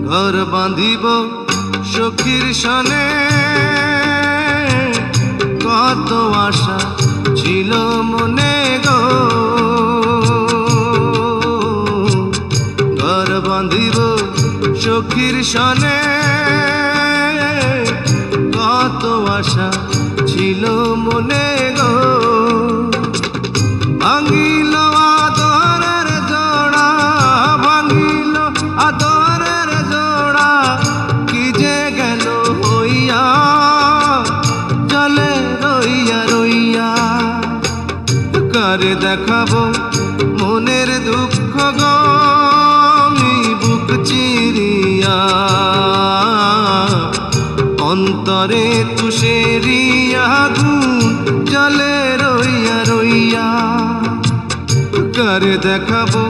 ঘর বাঁধিব সখীর সনে, কত আশা ছিল মনে গো। ঘর বাঁধিব সখীর সনে, কত আশা ছিল মনে গো। ভাঙিল আদরের জোড়া, ভাঙিল আদরের জোড়া, কি যে গেল হইয়া জলে রইয়া রইয়া। কারে দেখাবো মনের দুঃখ গো আমি বুক চিরিয়া, অন্তরে তুষেরিয়া আগুন জলে রইয়া রইয়া। কারে দেখাবো